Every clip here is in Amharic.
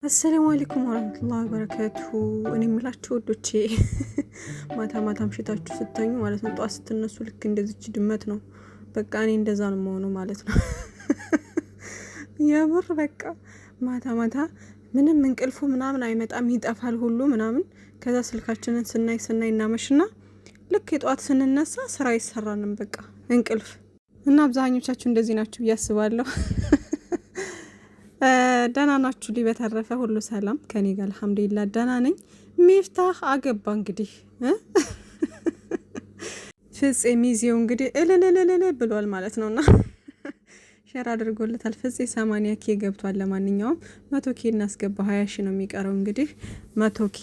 አሰላሙ አለይኩም ወራህመቱላሂ ወበረካቱሁ። እኔ የምላችሁ ወዶቼ ማታ ማታ አምሽታችሁ ስተኙ ማለት ነው ጧት ስትነሱ ልክ እንደዚች ድመት ነው። በቃ እኔ እንደዛ ነው የምሆነው ማለት ነው። የምር በቃ ማታ ማታ ምንም እንቅልፉ ምናምን አይመጣም፣ ይጠፋል ሁሉ ምናምን። ከዛ ስልካችንን ስናይ እናመሽና ልክ የጧት ስንነሳ ስራ አይሰራንም በቃ እንቅልፍ። እና አብዛኞቻችሁ እንደዚህ ናችሁ ብዬ አስባለሁ። ደህና ናችሁ? በተረፈ ሁሉ ሰላም ከኔ ጋር አልሐምዱሊላህ ደህና ነኝ። ሚፍታህ አገባ እንግዲህ ፍፄ ሚዜው እንግዲህ እልልልልል ብሏል ማለት ነውና ሼር አድርጎለታል። ፍፄ 80 ኬ ገብቷል። ለማንኛውም 100 ኬ እናስገባ፣ 20 ሺ ነው የሚቀረው። እንግዲህ 100 ኬ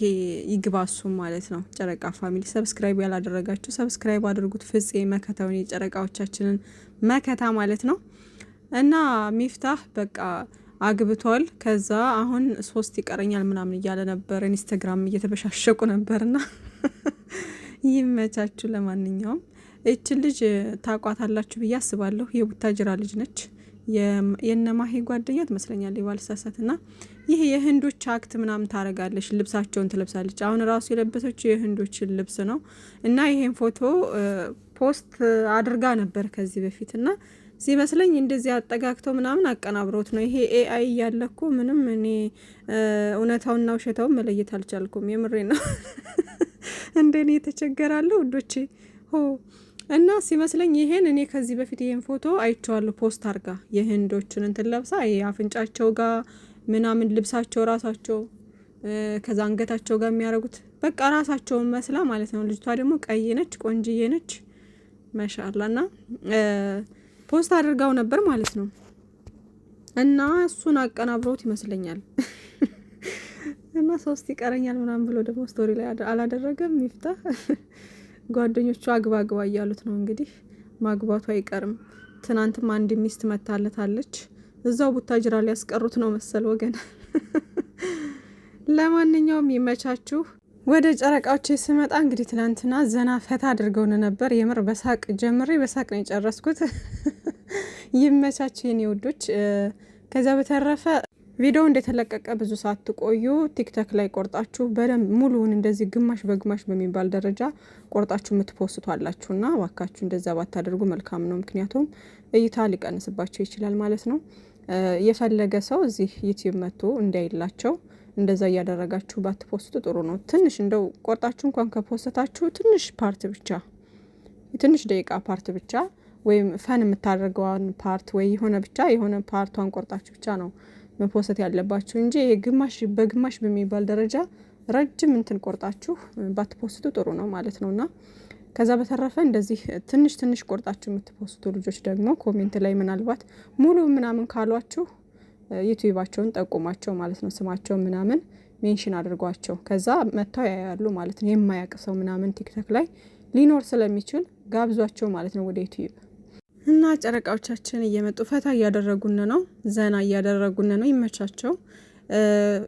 ይግባሱ ማለት ነው። ጨረቃ ፋሚሊ ሰብስክራይብ ያላደረጋችሁ ሰብስክራይብ አድርጉት። ፍፄ መከታውን የጨረቃዎቻችንን መከታ ማለት ነው። እና ሚፍታህ በቃ አግብቷል። ከዛ አሁን 3 ይቀረኛል ምናምን እያለ ነበር። ኢንስታግራም እየተበሻሸቁ ነበርና ይመቻችሁ። ለማንኛውም እቺ ልጅ ታቋታላችሁ ብዬ አስባለሁ። የቡታጅራ ልጅ ነች። የነማሂ ጓደኛ ትመስለኛለች ባልሳሳትና ይሄ የህንዶች አክት ምናምን ታረጋለች። ልብሳቸውን ትለብሳለች። አሁን ራሱ የለበሰችው የህንዶችን ልብስ ነው። እና ይሄን ፎቶ ፖስት አድርጋ ነበር ከዚህ በፊት እና ሲመስለኝ እንደዚህ አጠጋግተው ምናምን አቀናብረውት ነው። ይሄ ኤአይ እያለኩ ምንም እኔ እውነታውና ውሸታውን መለየት አልቻልኩም። የምሬ ነው። እንደኔ ተቸገራለሁ ውዶቼ እና ሲመስለኝ ይሄን እኔ ከዚህ በፊት ይሄን ፎቶ አይቼዋለሁ። ፖስት አርጋ የህንዶችን እንትን ለብሳ አፍንጫቸው ጋር ምናምን ልብሳቸው ራሳቸው ከዛ አንገታቸው ጋር የሚያደርጉት በቃ ራሳቸውን መስላ ማለት ነው። ልጅቷ ደግሞ ቀይ ነች፣ ቆንጅዬ ነች ማሻአላና ፖስት አድርጋው ነበር ማለት ነው። እና እሱን አቀናብሮት ይመስለኛል። እና 3 ይቀረኛል ምናምን ብሎ ደግሞ ስቶሪ ላይ አላደረገም ሚፍታህ። ጓደኞቹ አግባ እያሉት ነው እንግዲህ ማግባቱ አይቀርም። ትናንትም አንድ ሚስት መታለታለች። እዛው ቡታጅራ ላይ ያስቀሩት ነው መሰል ወገን። ለማንኛውም ይመቻችሁ። ወደ ጨረቃዎች ስመጣ እንግዲህ ትናንትና ዘና ፈታ አድርገውን ነበር። የምር በሳቅ ጀምሬ በሳቅ ነው የጨረስኩት። ይመቻችሁ የኔ ውዶች። ከዛ በተረፈ ቪዲዮ እንደተለቀቀ ብዙ ሰዓት ትቆዩ ቲክቶክ ላይ ቆርጣችሁ በደንብ ሙሉውን እንደዚህ ግማሽ በግማሽ በሚባል ደረጃ ቆርጣችሁ የምትፖስቷላችሁና ዋካችሁ እንደዛ ባታደርጉ መልካም ነው። ምክንያቱም እይታ ሊቀንስባቸው ይችላል ማለት ነው። የፈለገ ሰው እዚህ ዩቲዩብ መጥቶ እንዳይላቸው እንደዛ እያደረጋችሁ ባትፖስቱ ጥሩ ነው። ትንሽ እንደው ቆርጣችሁ እንኳን ከፖስታችሁ ትንሽ ፓርት ብቻ ትንሽ ደቂቃ ፓርት ብቻ ወይም ፈን የምታደርገዋን ፓርት ወይ የሆነ ፓርቷን ቆርጣችሁ ብቻ ነው መፖስት ያለባችሁ እንጂ ግማሽ በግማሽ በሚባል ደረጃ ረጅም እንትን ቆርጣችሁ ባትፖስቱ ጥሩ ነው ማለት ነውና ከዛ በተረፈ እንደዚህ ትንሽ ቆርጣችሁ የምትፖስቱ ልጆች ደግሞ ኮሜንት ላይ ምናልባት ሙሉ ምናምን ካሏችሁ ዩቲዩባቸውን ጠቁማቸው ማለት ነው። ስማቸው ምናምን ሜንሽን አድርጓቸው ከዛ መታው ያያሉ ማለት ነው። የማያውቅ ሰው ምናምን ቲክቶክ ላይ ሊኖር ስለሚችል ጋብዟቸው ማለት ነው ወደ ዩቲዩብ። እና ጨረቃዎቻችን እየመጡ ፈታ እያደረጉን ነው፣ ዘና እያደረጉን ነው። ይመቻቸው።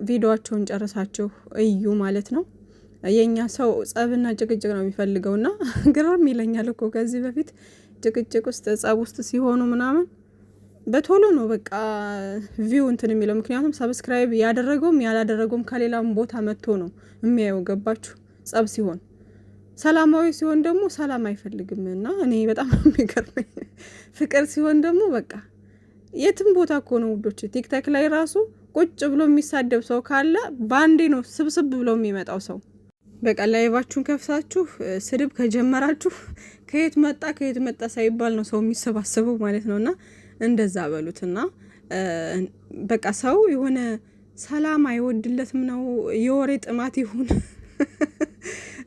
ቪዲዮአቸውን ጨርሳችሁ እዩ ማለት ነው። የኛ ሰው ጸብና ጭቅጭቅ ነው የሚፈልገውና ግርም ይለኛል እኮ ከዚህ በፊት ጭቅጭቅ ውስጥ ጸብ ውስጥ ሲሆኑ ምናምን በቶሎ ነው በቃ ቪው እንትን የሚለው። ምክንያቱም ሰብስክራይብ ያደረገውም ያላደረገውም ከሌላም ቦታ መጥቶ ነው የሚያየው። ገባችሁ? ጸብ ሲሆን ሰላማዊ ሲሆን ደግሞ ሰላም አይፈልግም። እና እኔ በጣም የሚገርመኝ ፍቅር ሲሆን ደግሞ በቃ የትም ቦታ እኮ ነው ውዶች። ቲክቶክ ላይ ራሱ ቁጭ ብሎ የሚሳደብ ሰው ካለ ባንዴ ነው ስብስብ ብሎ የሚመጣው ሰው። በቃ ላይቫችሁን ከፍታችሁ ስድብ ከጀመራችሁ ከየት መጣ ሳይባል ነው ሰው የሚሰባሰበው ማለት ነውና እንደዛ በሉትና በቃ ሰው የሆነ ሰላም አይወድለትም ነው የወሬ ጥማት ይሁን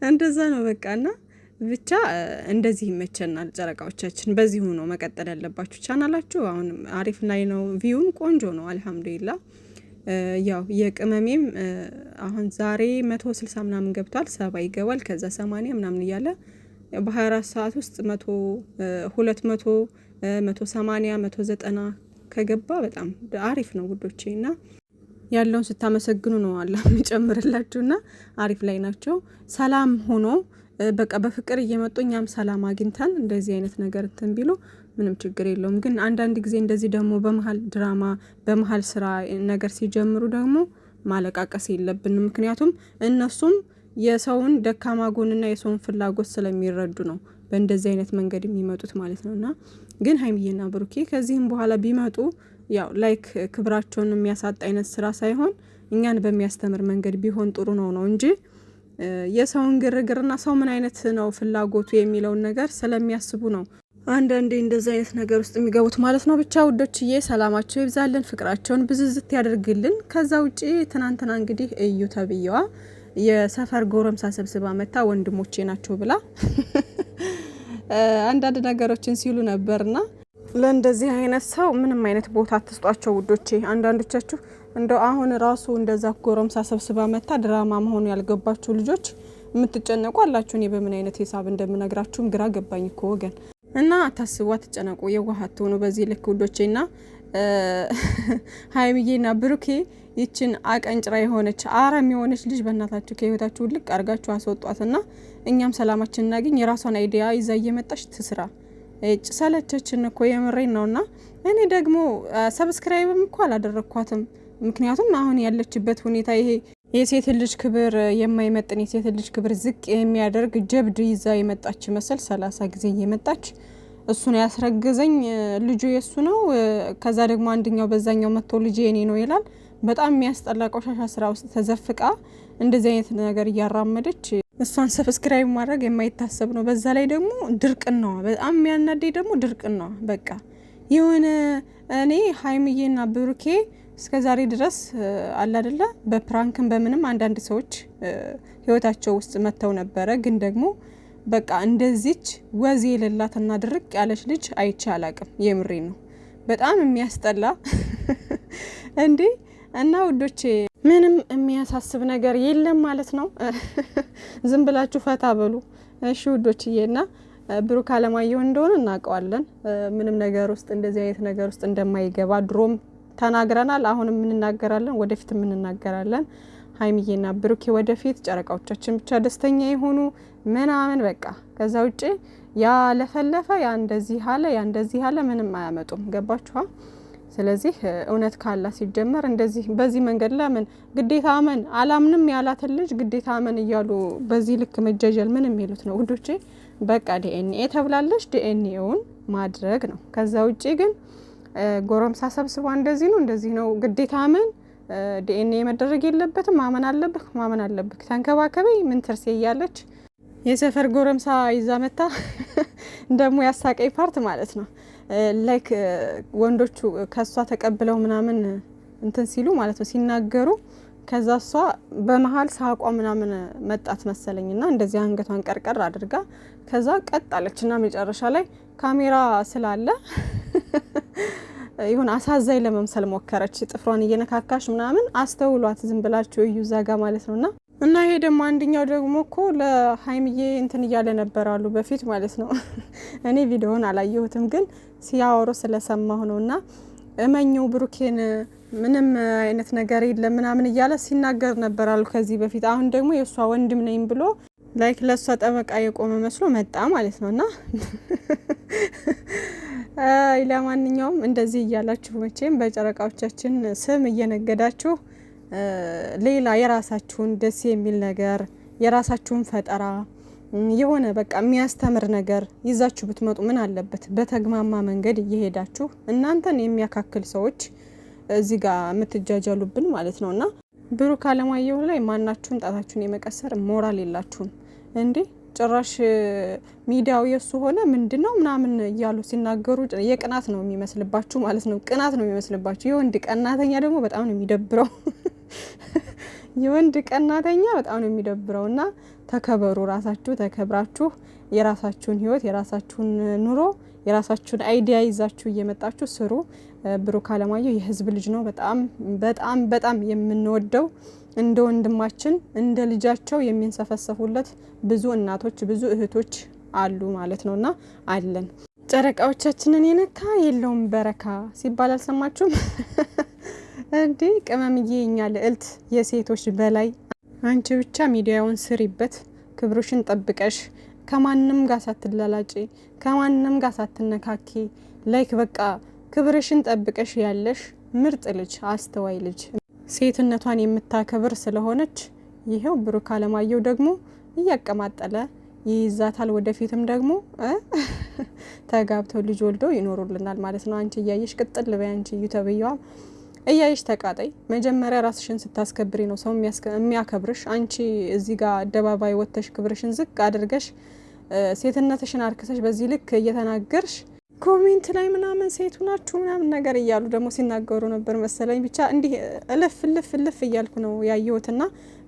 እንደዛ ነው በቃና ብቻ እንደዚህ ይመቸናል ጨረቃዎቻችን። በዚህ ሆኖ መቀጠል ያለባችሁ ቻናላችሁ አሁን አሪፍ ላይ ነው፣ ቪውም ቆንጆ ነው አልহামዱሊላህ። ያው የቅመሜም አሁን ዛሬ 160 ምናምን ገብቷል፣ 70 ይገባል፣ ከዛ 80 ምናምን እያለ በ24 ሰዓት ውስጥ 100 200 180 190 ከገባ በጣም አሪፍ ነው ውዶቼና ያለውን ስታመሰግኑ ነው አላህ የሚጨምርላችሁና አሪፍ ላይ ናቸው። ሰላም ሆኖ በቃ በፍቅር እየመጡ እኛም ሰላም አግኝተን እንደዚህ አይነት ነገር እንትን ቢሉ ምንም ችግር የለውም። ግን አንዳንድ ጊዜ እንደዚህ ደግሞ በመሃል ድራማ በመሃል ስራ ነገር ሲጀምሩ ደግሞ ማለቃቀስ የለብንም። ምክንያቱም እነሱም የሰውን ደካማ ጎንና የሰውን ፍላጎት ስለሚረዱ ነው በእንደዚህ አይነት መንገድ የሚመጡት ማለት ነውና ግን ሀይሚዬና ብሩኬ ከዚህም በኋላ ቢመጡ ያው ላይክ ክብራቸውን የሚያሳጣ አይነት ስራ ሳይሆን እኛን በሚያስተምር መንገድ ቢሆን ጥሩ ነው እንጂ የሰውን ግርግርና ሰው ምን አይነት ነው ፍላጎቱ የሚለውን ነገር ስለሚያስቡ ነው አንዳንዴ እንደዚህ አይነት ነገር ውስጥ የሚገቡት ማለት ነው። ብቻ ውዶችዬ ሰላማቸው ይብዛልን፣ ፍቅራቸውን ብዝዝት ያደርግልን። ከዛ ውጪ ትናንትና እንግዲህ እዩ ተብዬዋ የሰፈር ጎረምሳ ሰብስባ መታ ወንድሞቼ ናቸው ብላ አንዳንድ ነገሮችን ሲሉ ነበርና ለእንደዚህ አይነት ሰው ምንም አይነት ቦታ አትስጧቸው ውዶቼ። አንዳንዶቻችሁ እንደው አሁን ራሱ እንደዛ ጎረምሳ ሰብስባ መታ ድራማ መሆኑ ያልገባችሁ ልጆች የምትጨነቁ አላችሁ። እኔ በምን አይነት ሂሳብ እንደምነግራችሁም ግራ ገባኝ እኮ ወገን። እና አታስቡ፣ አትጨነቁ፣ የዋህ አትሆኑ በዚህ ልክ ውዶቼና ሀይሚዬና ብሩኬ ይችን አቀንጭራ የሆነች አረም የሆነች ልጅ በእናታችሁ ከህይወታችሁ ልቅ አርጋችሁ አስወጧትና እኛም ሰላማችን እናገኝ። የራሷን አይዲያ ይዛ እየመጣች ትስራ። ሰለቸችን እኮ የምሬን ነውና እኔ ደግሞ ሰብስክራይብም እኮ አላደረኳትም። ምክንያቱም አሁን ያለችበት ሁኔታ ይሄ የሴት ልጅ ክብር የማይመጥን የሴት ልጅ ክብር ዝቅ የሚያደርግ ጀብድ ይዛ የመጣች መሰል 30 ጊዜ እየመጣች እሱን ያስረገዘኝ ልጁ የሱ ነው። ከዛ ደግሞ አንደኛው በዛኛው መጥቶ ልጅ የኔ ነው ይላል። በጣም የሚያስጠላ ቆሻሻ ስራ ውስጥ ተዘፍቃ እንደዚህ አይነት ነገር እያራመደች እሷን ሰብስክራይብ ማድረግ የማይታሰብ ነው። በዛ ላይ ደግሞ ድርቅናዋ በጣም የሚያናደኝ ደግሞ ድርቅናዋ በቃ የሆነ እኔ ሀይሚዬና ብሩኬ እስከ ዛሬ ድረስ አለ አይደለ በፕራንክም በምንም አንዳንድ ሰዎች ህይወታቸው ውስጥ መተው ነበረ። ግን ደግሞ በቃ እንደዚች ወዝ የሌላትና ድርቅ ያለች ልጅ አይቼ አላቅም። የምሬ ነው። በጣም የሚያስጠላ እንዴ! እና ውዶቼ ምንም የሚያሳስብ ነገር የለም ማለት ነው። ዝም ብላችሁ ፈታ በሉ እሺ ውዶችዬና ብሩክ አለማየሁ እንደሆነ እናውቀዋለን። ምንም ነገር ውስጥ እንደዚህ አይነት ነገር ውስጥ እንደማይገባ ድሮም ተናግረናል። አሁንም እንናገራለን፣ ወደፊትም እንናገራለን። ሀይሚዬና ብሩኬ ወደፊት ጨረቃዎቻችን ብቻ ደስተኛ የሆኑ ምናምን በቃ ከዛ ውጪ ያ ለፈለፈ ያ እንደዚህ አለ ያ እንደዚህ አለ ምንም አያመጡም። ገባችኋ? ስለዚህ እውነት ካላ ሲጀመር እንደዚህ በዚህ መንገድ ለምን ግዴታ አመን አላምንም ያላትን ልጅ ግዴታ አመን እያሉ በዚህ ልክ መጃጀል ምን የሚሉት ነው ውዶቼ? በቃ ዲኤንኤ ተብላለች፣ ዲኤንኤውን ማድረግ ነው። ከዛ ውጪ ግን ጎረምሳ ሰብስቧ እንደዚህ ነው እንደዚህ ነው ግዴታ አመን ዲኤንኤ መደረግ የለበትም። ማመን አለብህ ተንከባከበኝ ምን ትርሴ እያለች የሰፈር ጎረምሳ ይዛ መታ ደግሞ ያሳቀኝ ፓርት ማለት ነው ላይክ ወንዶቹ ከሷ ተቀብለው ምናምን እንትን ሲሉ ማለት ነው ሲናገሩ ከዛ እሷ በመሃል ሳቋ ምናምን መጣት መሰለኝና እንደዚህ አንገቷን ቀርቀር አድርጋ ከዛ ቀጥ አለችና መጨረሻ ላይ ካሜራ ስላለ ይሁን አሳዛኝ ለመምሰል ሞከረች። ጥፍሯን እየነካካሽ ምናምን አስተውሏት ዝም ብላችሁ እዩ ዛጋ ማለት ነውና እና ይሄ ደግሞ አንደኛው ደግሞ እኮ ለሀይሚዬ እንትን እያለ ነበራሉ በፊት ማለት ነው። እኔ ቪዲዮውን አላየሁትም ግን ሲያወሩ ስለሰማሁ ነውና እመኘው ብሩኬን ምንም አይነት ነገር የለም ምናምን እያለ ሲናገር ነበራሉ ከዚህ በፊት። አሁን ደግሞ የሷ ወንድም ነኝ ብሎ ላይክ ለሷ ጠበቃ የቆመ መስሎ መጣ ማለት ነውና ለማንኛውም እንደዚህ እያላችሁ መቼም በጨረቃዎቻችን ስም እየነገዳችሁ ሌላ የራሳችሁን ደስ የሚል ነገር የራሳችሁን ፈጠራ የሆነ በቃ የሚያስተምር ነገር ይዛችሁ ብትመጡ ምን አለበት? በተግማማ መንገድ እየሄዳችሁ እናንተን የሚያካክል ሰዎች እዚህ ጋር የምትጃጃሉብን ማለት ነውና ብሩክ አለማየሁ ላይ ማናችሁን ጣታችሁን የመቀሰር ሞራል የላችሁም እንዴ? ጭራሽ ሚዲያው የሱ ሆነ ምንድነው ምናምን እያሉ ሲናገሩ የቅናት ነው የሚመስልባችሁ ማለት ነው። ቅናት ነው የሚመስልባችሁ። የወንድ ቀናተኛ ደግሞ በጣም ነው የሚደብረው። የወንድ ቀናተኛ በጣም ነው የሚደብረውና ተከበሩ። ራሳችሁ ተከብራችሁ የራሳችሁን ህይወት የራሳችሁን ኑሮ የራሳችሁን አይዲያ ይዛችሁ እየመጣችሁ ስሩ። ብሩክ አለማየሁ የህዝብ ልጅ ነው። በጣም በጣም በጣም የምንወደው እንደ ወንድማችን እንደ ልጃቸው የሚንሰፈሰፉለት ብዙ እናቶች ብዙ እህቶች አሉ ማለት ነውና አለን። ጨረቃዎቻችንን የነካ የለውም በረካ ሲባል አልሰማችሁም እንዴ? ቅመምዬ እኛ ልዕልት የሴቶች በላይ አንቺ ብቻ ሚዲያውን ስሪበት፣ ክብሩሽን ጠብቀሽ ከማንም ጋር ሳትላላጪ ከማንም ጋር ሳትነካኪ ላይክ በቃ ክብርሽን ጠብቀሽ ያለሽ ምርጥ ልጅ አስተዋይ ልጅ ሴትነቷን የምታከብር ስለሆነች ይሄው ብሩክ አለማየሁ ደግሞ እያቀማጠለ ይይዛታል። ወደፊትም ደግሞ ተጋብተው ልጅ ወልደው ይኖሩልናል ማለት ነው። አንቺ እያየሽ ቅጥል በይ፣ አንቺ እዩተብየዋ እያየሽ ተቃጠይ። መጀመሪያ ራስሽን ስታስከብሪ ነው ሰው የሚያከብርሽ። አንቺ እዚህ ጋር አደባባይ ወጥተሽ ክብርሽን ዝቅ አድርገሽ ሴትነትሽን አርክሰሽ በዚህ ልክ እየተናገርሽ ኮሜንት ላይ ምናምን ሴቱ ናችሁ ምናምን ነገር እያሉ ደግሞ ሲናገሩ ነበር መሰለኝ። ብቻ እንዲህ እልፍ እያልኩ ነው ያየሁትና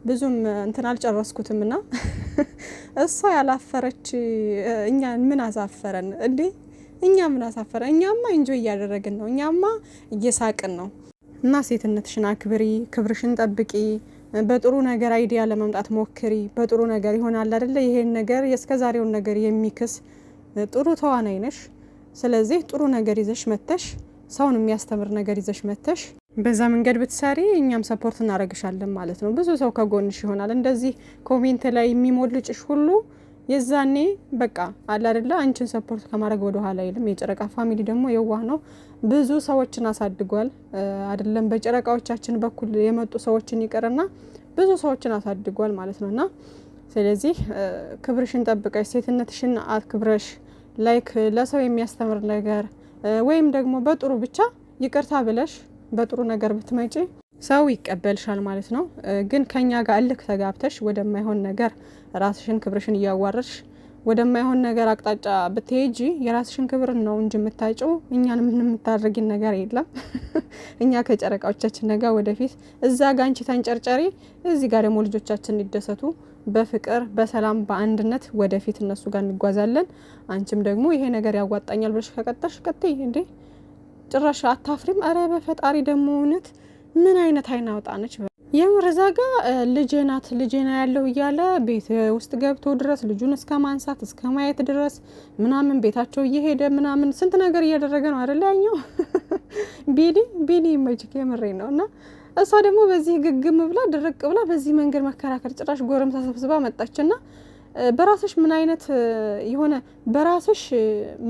ብዙም እንትን አልጨረስኩትም። ና እሷ ያላፈረች እኛ ምን አሳፈረን እንዴ? እኛ ምን አሳፈረን? እኛማ ኢንጆይ እያደረግን ነው፣ እኛማ እየሳቅን ነው። እና ሴትነትሽን አክብሪ፣ ክብርሽን ጠብቂ፣ በጥሩ ነገር አይዲያ ለመምጣት ሞክሪ። በጥሩ ነገር ይሆናል አይደለ? ይሄን ነገር የእስከዛሬውን ነገር የሚክስ ጥሩ ተዋናይ ነሽ። ስለዚህ ጥሩ ነገር ይዘሽ መተሽ ሰውን የሚያስተምር ነገር ይዘሽ መተሽ በዛ መንገድ ብትሰሪ እኛም ሰፖርት እናደርግሻለን ማለት ነው። ብዙ ሰው ከጎንሽ ይሆናል። እንደዚህ ኮሜንት ላይ የሚሞልጭሽ ሁሉ የዛኔ በቃ አለ አይደለ አንቺን ሰፖርት ከማድረግ ወደ ኋላ አይልም። የጨረቃ ፋሚሊ ደግሞ የዋህ ነው። ብዙ ሰዎችን አሳድጓል አይደለም በጨረቃዎቻችን በኩል የመጡ ሰዎችን ይቀርና ብዙ ሰዎችን አሳድጓል ማለት ነውና ስለዚህ ክብርሽን ጠብቀሽ ሴትነትሽን አክብረሽ ላይክ ለሰው የሚያስተምር ነገር ወይም ደግሞ በጥሩ ብቻ ይቅርታ ብለሽ በጥሩ ነገር ብትመጪ ሰው ይቀበልሻል ማለት ነው። ግን ከኛ ጋር እልክ ተጋብተሽ ወደማይሆን ነገር ራስሽን ክብርሽን እያዋረድሽ ወደማይሆን ነገር አቅጣጫ ብትሄጂ የራስሽን ክብር ነው እንጂ የምታጭው እኛን ምን የምታደርጊን ነገር የለም። እኛ ከጨረቃዎቻችን ነገ ወደፊት እዛ ጋር አንቺ ተንጨርጨሪ፣ እዚህ ጋር ደግሞ ልጆቻችን ይደሰቱ በፍቅር በሰላም በአንድነት ወደፊት እነሱ ጋር እንጓዛለን። አንቺም ደግሞ ይሄ ነገር ያዋጣኛል ብለሽ ከቀጠልሽ ቀጥይ። እንዴ ጭራሽ አታፍሪም? አረ በፈጣሪ ደግሞ እውነት ምን አይነት አይና አውጣነች። የምር እዛ ጋ ልጄና ያለው እያለ ቤት ውስጥ ገብቶ ድረስ ልጁን እስከ ማንሳት እስከ ማየት ድረስ ምናምን ቤታቸው እየሄደ ምናምን ስንት ነገር እያደረገ ነው አይደል? ያኛው ቢኒ ማጂክ የምሬ ነው። እና እሷ ደግሞ በዚህ ግግም ብላ ድርቅ ብላ በዚህ መንገድ መከራከር ጭራሽ ጎረምሳ ሰብስባ መጣችና በራስሽ ምን አይነት የሆነ በራስሽ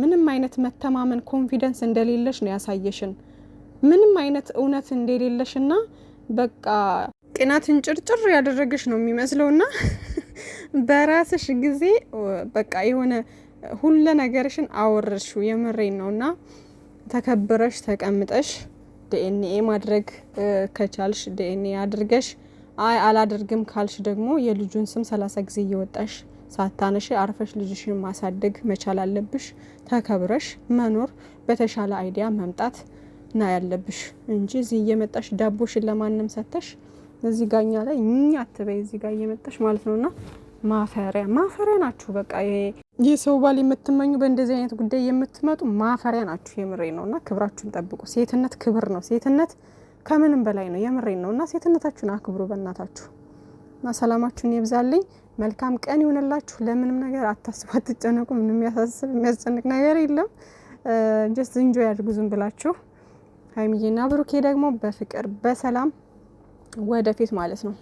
ምንም አይነት መተማመን ኮንፊደንስ እንደሌለሽ ነው ያሳየሽን። ምንም አይነት እውነት እንደሌለሽና በቃ ቅናትን ጭርጭር ያደረገሽ ነው የሚመስለውና በራስሽ ጊዜ በቃ የሆነ ሁሉ ነገርሽን አወረድሽው። የምሬን ነውና ተከብረሽ ተቀምጠሽ ዲኤንኤ ማድረግ ከቻልሽ ዲኤንኤ አድርገሽ አላደርግም ካልሽ ደግሞ የልጁን ስም 30 ጊዜ እየወጣሽ ሳታነሽ አርፈሽ ልጅሽን ማሳደግ መቻል አለብሽ። ተከብረሽ መኖር በተሻለ አይዲያ መምጣት ና ያለብሽ እንጂ እዚህ እየመጣሽ ዳቦሽን ለማንም ሰተሽ እዚህ ጋኛ ላይ እኛ አትበይ እዚህ ጋር እየመጣሽ ማለት ነውና ማፈሪያ ናችሁ። በቃ የሰው ባል የምትመኙ በእንደዚህ አይነት ጉዳይ የምትመጡ ማፈሪያ ናችሁ። የምሬ ነውና ክብራችሁን ጠብቁ። ሴትነት ክብር ነው። ሴትነት ከምንም በላይ ነው። የምሬ ነውና ሴትነታችሁን አክብሩ በእናታችሁ። እና ሰላማችሁን ይብዛልኝ። መልካም ቀን ይሆንላችሁ። ለምንም ነገር አታስቡ፣ አትጨነቁ። ምንም የሚያስጨንቅ ነገር የለም። ጀስት ኢንጆይ አድርጉ ዝም ብላችሁ። ሀይሚዬና ብሩኬ ደግሞ በፍቅር በሰላም ወደፊት ማለት ነው።